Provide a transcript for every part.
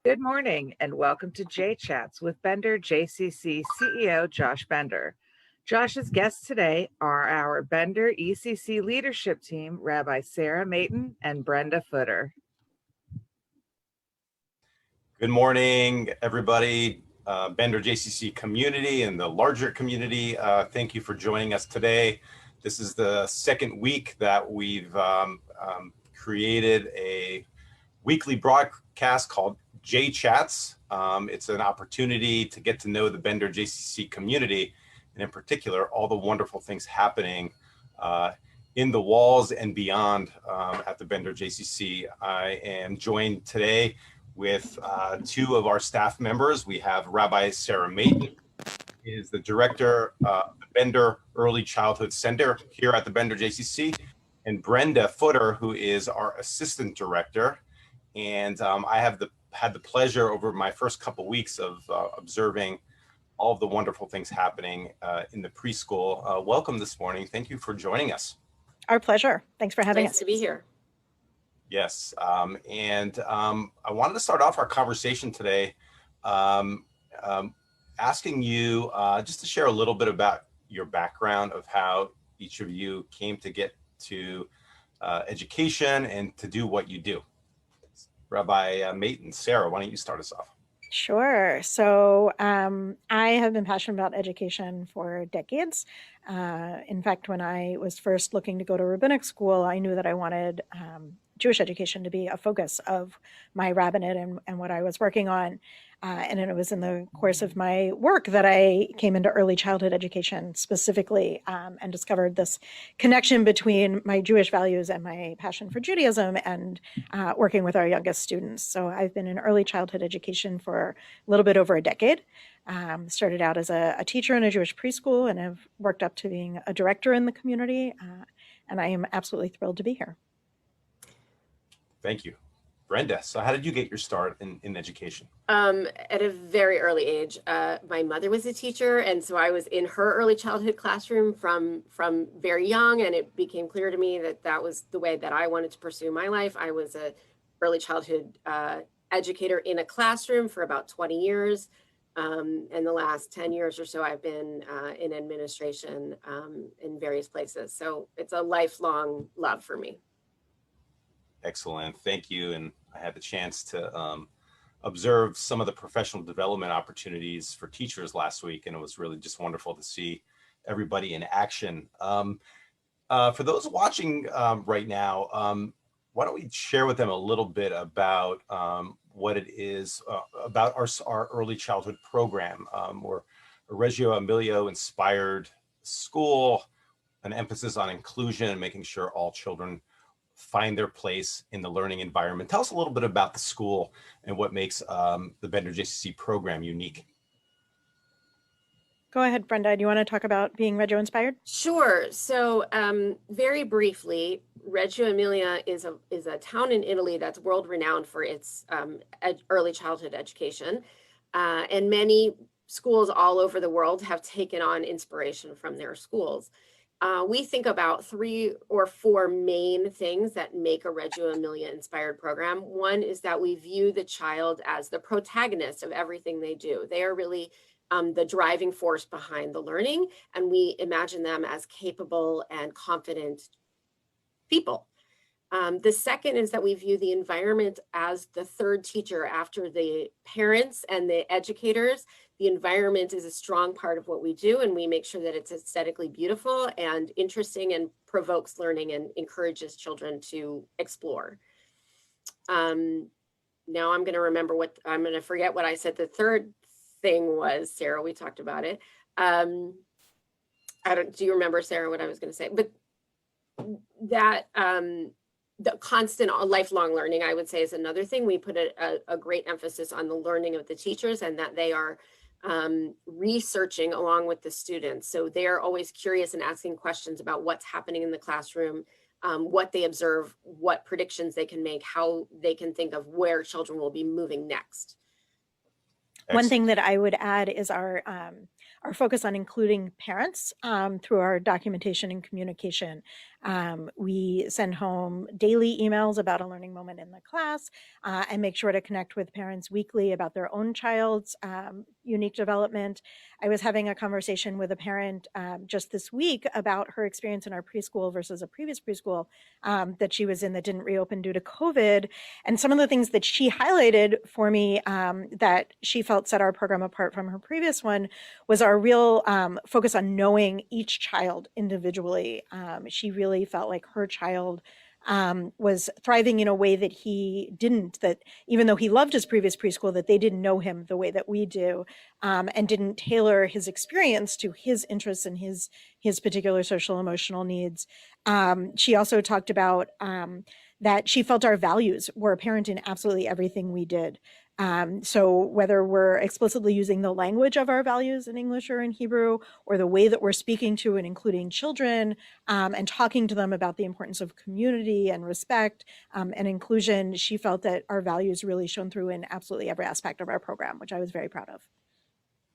Good morning and welcome to JChats with Bender JCC CEO Josh Bender. Josh's guests today are our Bender ECC leadership team, Rabbi Sarah Mayton and Brenda Footer. Good morning, everybody, Bender JCC community and the larger community. Thank you for joining us today. This is the second week that we've created a weekly broadcast called JChats. It's an opportunity to get to know the Bender JCC community, and in particular, all the wonderful things happening in the walls and beyond at the Bender JCC. I am joined today with two of our staff members. We have Rabbi Sarah Mayton, who is the director of the Bender Early Childhood Center here at the Bender JCC, and Brenda Footer, who is our assistant director. And I have had the pleasure over my first couple weeks of observing all of the wonderful things happening in the preschool. Welcome this morning. Thank you for joining us. Our pleasure. Thanks for having us. Nice to be here. Yes, I wanted to start off our conversation today asking you just to share a little bit about your background of how each of you came to get to education and to do what you do. Rabbi Mayton, Sarah, why don't you start us off? Sure. So I have been passionate about education for decades. In fact, when I was first looking to go to rabbinic school, I knew that I wanted Jewish education to be a focus of my rabbinate and what I was working on. And it was in the course of my work that I came into early childhood education specifically and discovered this connection between my Jewish values and my passion for Judaism and working with our youngest students. So I've been in early childhood education for a little bit over a decade. Started out as a teacher in a Jewish preschool and have worked up to being a director in the community. And I am absolutely thrilled to be here. Thank you. Brenda, so how did you get your start in education? At a very early age, my mother was a teacher, and so I was in her early childhood classroom from very young, and it became clear to me that that was the way that I wanted to pursue my life. I was a early childhood educator in a classroom for about 20 years. And the last 10 years or so, I've been in administration in various places. So it's a lifelong love for me. Excellent. Thank you. And I had the chance to observe some of the professional development opportunities for teachers last week, and it was really just wonderful to see everybody in action. For those watching right now, why don't we share with them a little bit about what it is about our early childhood program. We're a Reggio Emilio inspired school, an emphasis on inclusion and making sure all children find their place in the learning environment. Tell us a little bit about the school and what makes the Bender JCC program unique. Go ahead, Brenda. Do you want to talk about being Reggio inspired? Sure. So very briefly, Reggio Emilia is a town in Italy that's world renowned for its early childhood education. And many schools all over the world have taken on inspiration from their schools. We think about 3 or 4 main things that make a Reggio Emilia inspired program. One is that we view the child as the protagonist of everything they do. They are really the driving force behind the learning, and we imagine them as capable and confident people. The second is that we view the environment as the third teacher after the parents and the educators. The environment is a strong part of what we do, and we make sure that it's aesthetically beautiful and interesting and provokes learning and encourages children to explore. Now I'm going to forget what I said the third thing was. Sarah, we talked about it. Do you remember, Sarah, what I was going to say? But that the constant lifelong learning, I would say, is another thing. We put a great emphasis on the learning of the teachers and that they are researching along with the students. So they're always curious and asking questions about what's happening in the classroom, what they observe, what predictions they can make, how they can think of where children will be moving next. One thing that I would add is our focus on including parents through our documentation and communication. We send home daily emails about a learning moment in the class and make sure to connect with parents weekly about their own child's unique development. I was having a conversation with a parent just this week about her experience in our preschool versus a previous preschool that she was in that didn't reopen due to COVID. And some of the things that she highlighted for me that she felt set our program apart from her previous one was our real focus on knowing each child individually. She really felt like her child was thriving in a way that he didn't, that even though he loved his previous preschool, that they didn't know him the way that we do and didn't tailor his experience to his interests and his particular social emotional needs. She also talked about that she felt our values were apparent in absolutely everything we did. So whether we're explicitly using the language of our values in English or in Hebrew, or the way that we're speaking to and including children and talking to them about the importance of community and respect and inclusion, she felt that our values really shone through in absolutely every aspect of our program, which I was very proud of.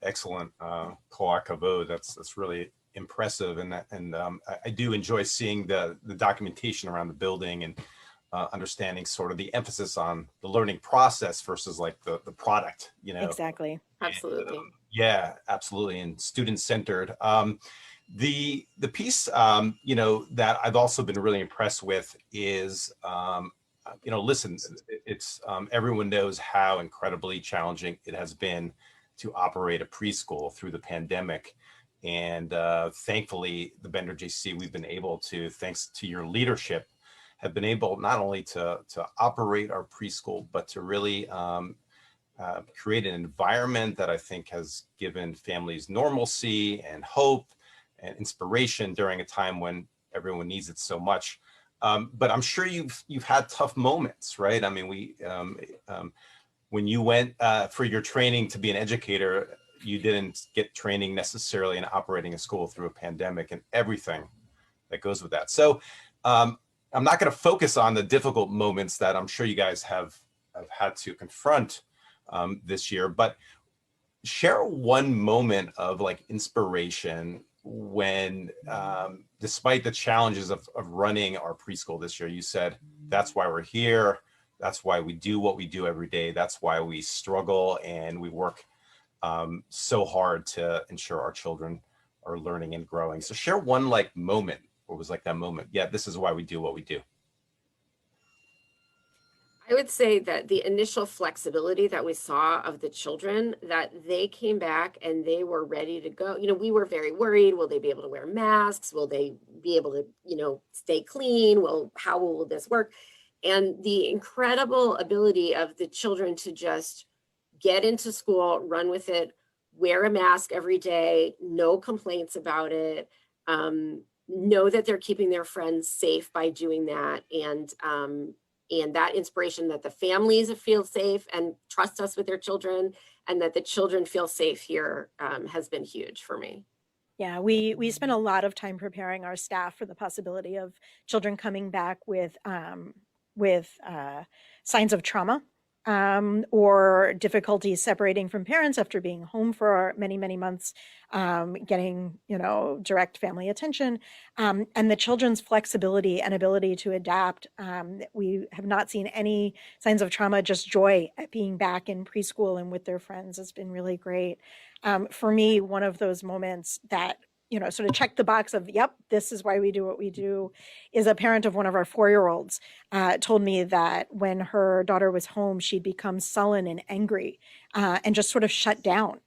Excellent. Kol hakavod. That's really impressive. And I do enjoy seeing the documentation around the building and understanding sort of the emphasis on the learning process versus like the product, you know. Exactly. Absolutely. And, yeah, absolutely. And student centered. The piece, you know, that I've also been really impressed with is, you know, listen, it's everyone knows how incredibly challenging it has been to operate a preschool through the pandemic. And thankfully, the Bender JCC, we've been able to, thanks to your leadership, have been able not only to operate our preschool, but to really create an environment that I think has given families normalcy and hope and inspiration during a time when everyone needs it so much. But I'm sure you've had tough moments, right? I mean, when you went for your training to be an educator, you didn't get training necessarily in operating a school through a pandemic and everything that goes with that. So I'm not going to focus on the difficult moments that I'm sure you guys have had to confront this year, but share one moment of like inspiration when, despite the challenges of running our preschool this year, you said, that's why we're here. That's why we do what we do every day. That's why we struggle and we work so hard to ensure our children are learning and growing. So share one like moment. What was like that moment? Yeah, this is why we do what we do. I would say that the initial flexibility that we saw of the children, that they came back and they were ready to go. You know, we were very worried. Will they be able to wear masks? Will they be able to, you know, stay clean? How will this work? And the incredible ability of the children to just get into school, run with it, wear a mask every day, no complaints about it, know that they're keeping their friends safe by doing that, and that inspiration that the families feel safe and trust us with their children, and that the children feel safe here has been huge for me. Yeah, we spent a lot of time preparing our staff for the possibility of children coming back with signs of trauma or difficulties separating from parents after being home for many, many months, getting, you know, direct family attention, and the children's flexibility and ability to adapt. We have not seen any signs of trauma, just joy at being back in preschool and with their friends has been really great. For me, one of those moments that, you know, sort of check the box of, yep, this is why we do what we do, is a parent of one of our 4-year-olds told me that when her daughter was home, she'd become sullen and angry and just sort of shut down.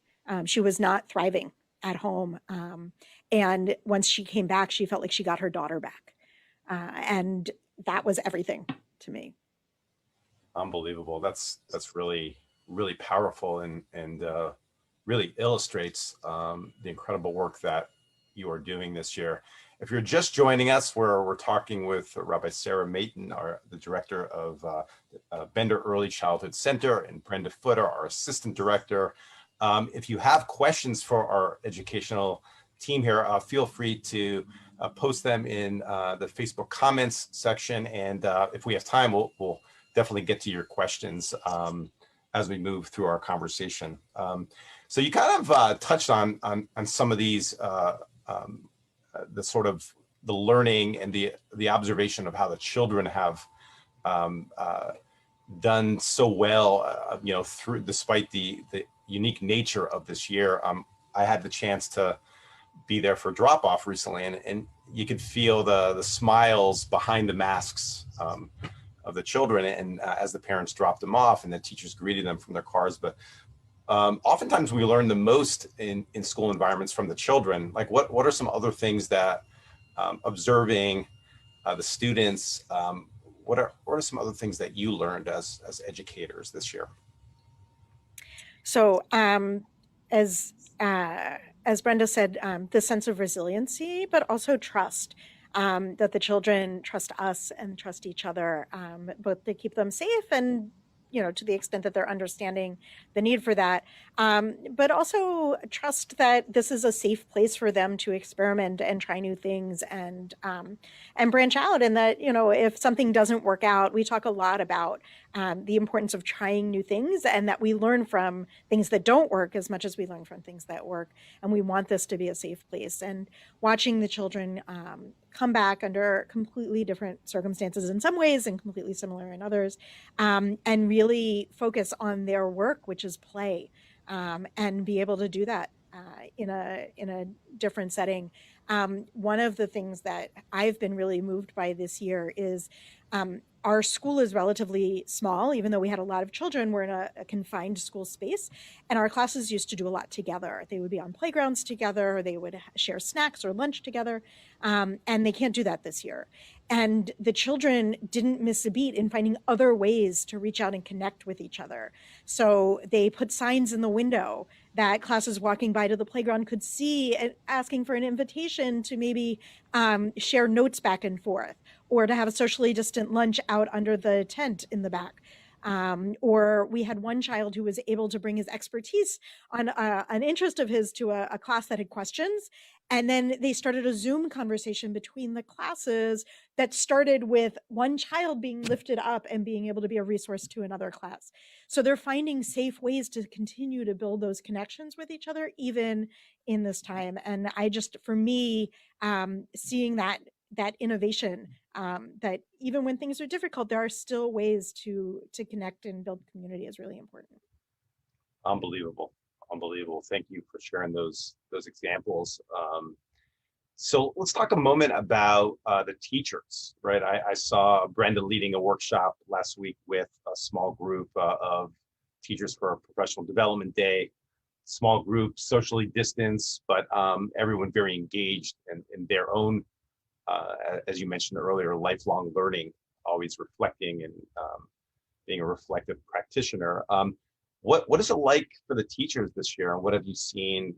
She was not thriving at home. And once she came back, she felt like she got her daughter back. And that was everything to me. Unbelievable. That's really, really powerful and really illustrates the incredible work that you are doing this year. If you're just joining us, we're talking with Rabbi Sarah Mayton, the director of Bender Early Childhood Center, and Brenda Footer, our assistant director. If you have questions for our educational team here, feel free to post them in the Facebook comments section. And if we have time, we'll definitely get to your questions as we move through our conversation. So you kind of touched on some of these, the sort of the learning and the observation of how the children have done so well, through despite the unique nature of this year. I had the chance to be there for drop off recently, and you could feel the smiles behind the masks of the children, and as the parents dropped them off and the teachers greeted them from their cars. But oftentimes we learn the most in school environments from the children. Like what are some other things that observing the students, what are some other things that you learned as educators this year? So as Brenda said, the sense of resiliency, but also trust, that the children trust us and trust each other, both to keep them safe and, to the extent that they're understanding the need for that, but also trust that this is a safe place for them to experiment and try new things and branch out. And that, if something doesn't work out, we talk a lot about the importance of trying new things, and that we learn from things that don't work as much as we learn from things that work. And we want this to be a safe place. And watching the children come back under completely different circumstances in some ways and completely similar in others, and really focus on their work, which is play, and be able to do that in a different setting. One of the things that I've been really moved by this year is our school is relatively small. Even though we had a lot of children, we're in a confined school space, and our classes used to do a lot together. They would be on playgrounds together, or they would share snacks or lunch together, and they can't do that this year. And the children didn't miss a beat in finding other ways to reach out and connect with each other. So they put signs in the window that classes walking by to the playground could see, asking for an invitation to maybe share notes back and forth, or to have a socially distant lunch out under the tent in the back. Or we had one child who was able to bring his expertise on an interest of his to a class that had questions. And then they started a Zoom conversation between the classes that started with one child being lifted up and being able to be a resource to another class. So they're finding safe ways to continue to build those connections with each other, even in this time. And for me, seeing that innovation, that even when things are difficult, there are still ways to connect and build community is really important. Unbelievable. Thank you for sharing those examples. So let's talk a moment about the teachers, right? I saw Brenda leading a workshop last week with a small group of teachers for a professional development day. Small group, socially distanced, but everyone very engaged in their own, as you mentioned earlier, lifelong learning, always reflecting and being a reflective practitioner. What is it like for the teachers this year, and what have you seen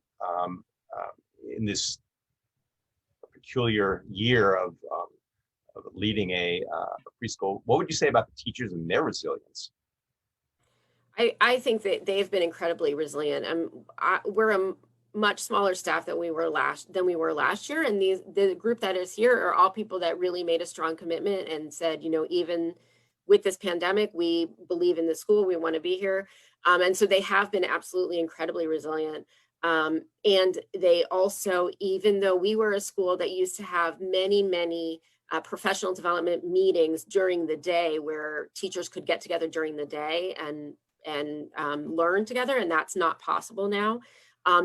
in this peculiar year of leading a preschool? What would you say about the teachers and their resilience? I think that they've been incredibly resilient. We're a much smaller staff than we were last year, and the group that is here are all people that really made a strong commitment and said, even with this pandemic, we believe in the school, we want to be here, and so they have been absolutely incredibly resilient. And they also, even though we were a school that used to have many professional development meetings during the day, where teachers could get together during the day and learn together, and that's not possible now.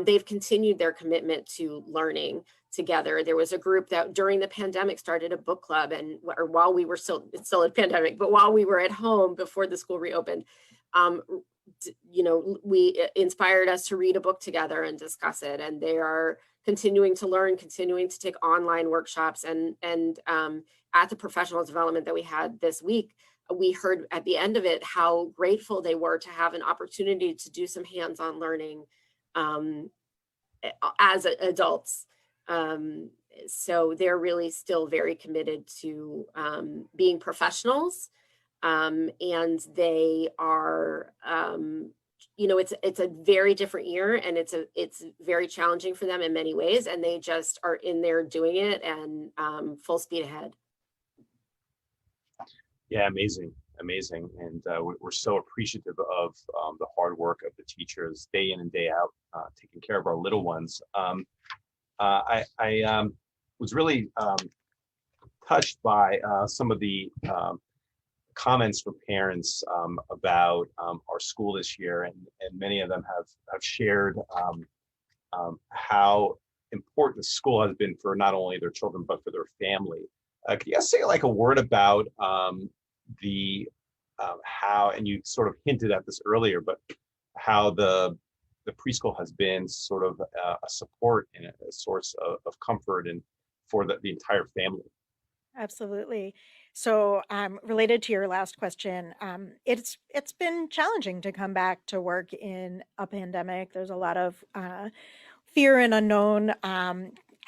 They've continued their commitment to learning together. There was a group that during the pandemic started a book club, or while we were it's still a pandemic, but while we were at home before the school reopened, we inspired us to read a book together and discuss it. And they are continuing to learn, continuing to take online workshops, and at the professional development that we had this week, we heard at the end of it how grateful they were to have an opportunity to do some hands-on learning as adults. So they're really still very committed to being professionals, and they are, it's a very different year, and it's very challenging for them in many ways, and they just are in there doing it and full speed ahead. Yeah, amazing. amazing. And we're so appreciative of the hard work of the teachers day in and day out, taking care of our little ones. I was really touched by some of the comments from parents about our school this year, and many of them have shared how important the school has been for not only their children but for their family. Could you guys say like a word about the how, and you sort of hinted at this earlier, but how the preschool has been sort of a support and a source of comfort and for the entire family? Absolutely. So, related to your last question, it's been challenging to come back to work in a pandemic. There's a lot of fear and unknown.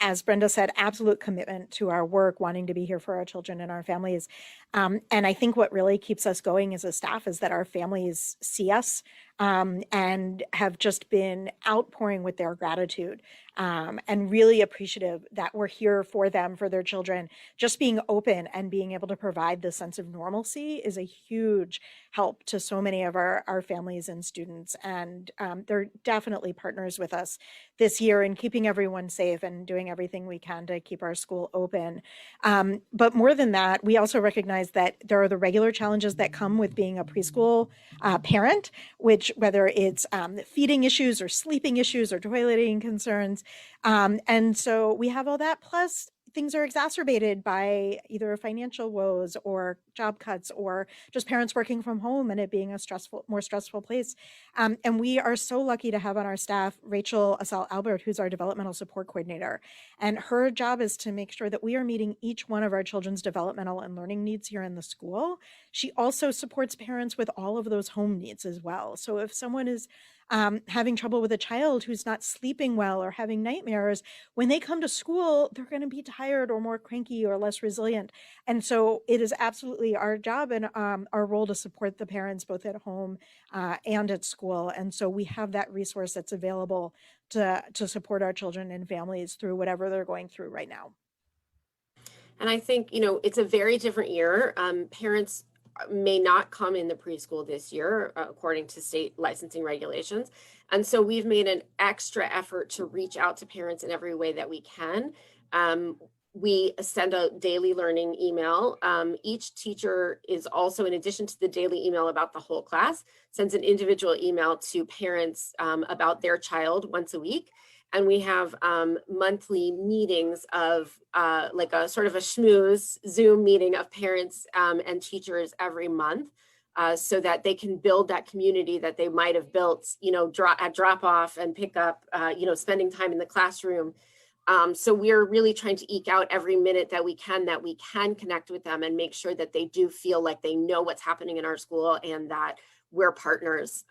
As Brenda said, absolute commitment to our work, wanting to be here for our children and our families. And I think what really keeps us going as a staff is that our families see us and have just been outpouring with their gratitude and really appreciative that we're here for them, for their children. Just being open and being able to provide this sense of normalcy is a huge help to so many of our families and students. And they're definitely partners with us this year in keeping everyone safe and doing everything we can to keep our school open. But more than that, we also recognize that there are the regular challenges that come with being a preschool parent, which whether it's feeding issues or sleeping issues or toileting concerns. And so we have all that, plus things are exacerbated by either financial woes or job cuts or just parents working from home and it being a more stressful place. And we are so lucky to have on our staff Rachel Asal Albert, who's our developmental support coordinator. And her job is to make sure that we are meeting each one of our children's developmental and learning needs here in the school. She also supports parents with all of those home needs as well. So if someone is having trouble with a child who's not sleeping well or having nightmares, when they come to school, they're going to be tired or more cranky or less resilient. And so it is absolutely our job and our role to support the parents both at home and at school. And so we have that resource that's available to support our children and families through whatever they're going through right now. And I think, it's a very different year. Parents may not come in the preschool this year, according to state licensing regulations. And so we've made an extra effort to reach out to parents in every way that we can. We send a daily learning email. Each teacher is also, in addition to the daily email about the whole class, sends an individual email to parents about their child once a week. And we have monthly meetings of like a sort of a schmooze Zoom meeting of parents and teachers every month so that they can build that community that they might have built, at drop off and pick up, spending time in the classroom. So we're really trying to eke out every minute that we can connect with them and make sure that they do feel like they know what's happening in our school and that we're partners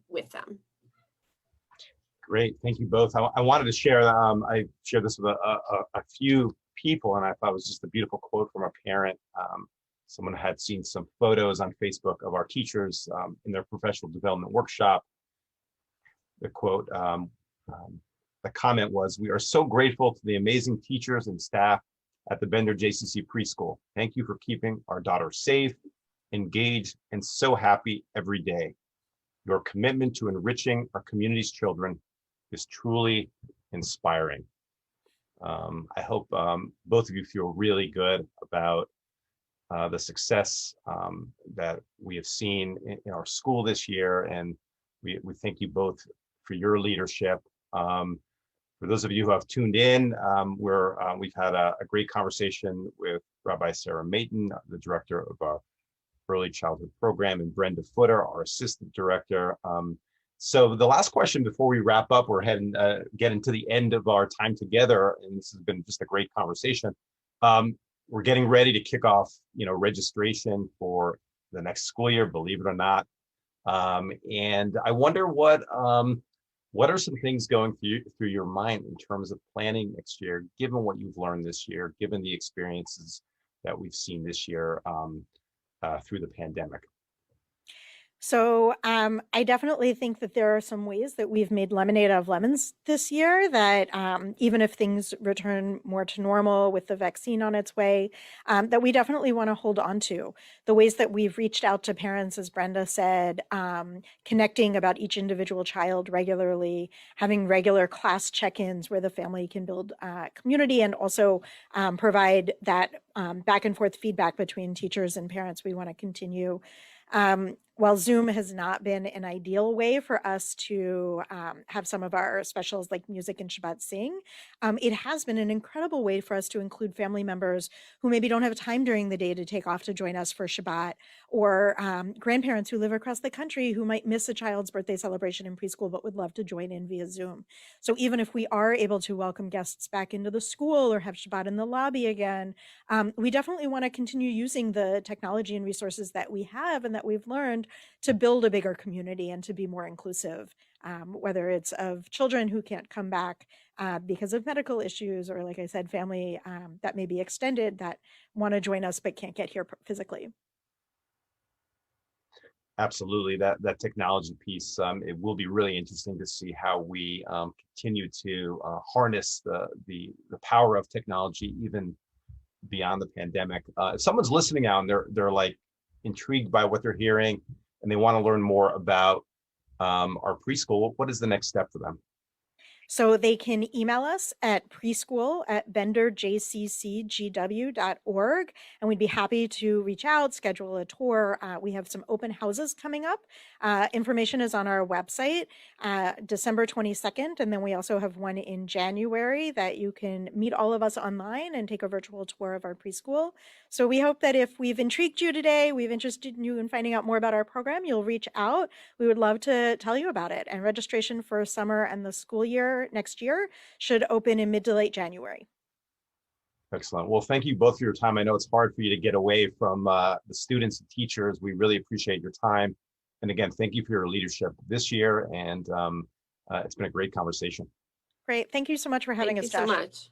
with them. Great, thank you both. I wanted to share, I shared this with a few people, and I thought it was just a beautiful quote from a parent. Someone had seen some photos on Facebook of our teachers in their professional development workshop. The quote, the comment was, "We are so grateful to the amazing teachers and staff at the Bender JCC preschool. Thank you for keeping our daughter safe, engaged, and so happy every day. Your commitment to enriching our community's children is truly inspiring." I hope both of you feel really good about the success that we have seen in our school this year, and we thank you both for your leadership. For those of you who have tuned in, we've had a great conversation with Rabbi Sarah Mayton, the director of our Early Childhood Program, and Brenda Footer, our assistant director. So the last question before we wrap up, we're heading getting to the end of our time together, and this has been just a great conversation. We're getting ready to kick off, registration for the next school year, believe it or not. And I wonder what are some things going through your mind in terms of planning next year, given what you've learned this year, given the experiences that we've seen this year through the pandemic? So I definitely think that there are some ways that we've made lemonade out of lemons this year, that even if things return more to normal with the vaccine on its way, that we definitely want to hold on to. The ways that we've reached out to parents, as Brenda said, connecting about each individual child regularly, having regular class check-ins where the family can build community and also provide that back and forth feedback between teachers and parents. We want to continue. While Zoom has not been an ideal way for us to have some of our specials like music and Shabbat Sing, it has been an incredible way for us to include family members who maybe don't have time during the day to take off to join us for Shabbat, or grandparents who live across the country who might miss a child's birthday celebration in preschool but would love to join in via Zoom. So even if we are able to welcome guests back into the school or have Shabbat in the lobby again, we definitely want to continue using the technology and resources that we have and that we've learned to build a bigger community and to be more inclusive, whether it's of children who can't come back because of medical issues, or like I said, family that may be extended that want to join us but can't get here physically. Absolutely, that technology piece. It will be really interesting to see how we continue to harness the power of technology even beyond the pandemic. If someone's listening out and they're like intrigued by what they're hearing and they want to learn more about our preschool, what is the next step for them? So they can email us at preschool@benderjccgw.org, and we'd be happy to reach out, schedule a tour. We have some open houses coming up. Information is on our website, December 22nd, and then we also have one in January that you can meet all of us online and take a virtual tour of our preschool. So we hope that if we've intrigued you today, we've interested you in finding out more about our program, you'll reach out. We would love to tell you about it. And registration for summer and the school year next year should open in mid to late January. Excellent. Well, thank you both for your time. I know it's hard for you to get away from the students and teachers. We really appreciate your time. And again, thank you for your leadership this year. And it's been a great conversation. Great. Thank you so much for having us, Josh. Thank you so much.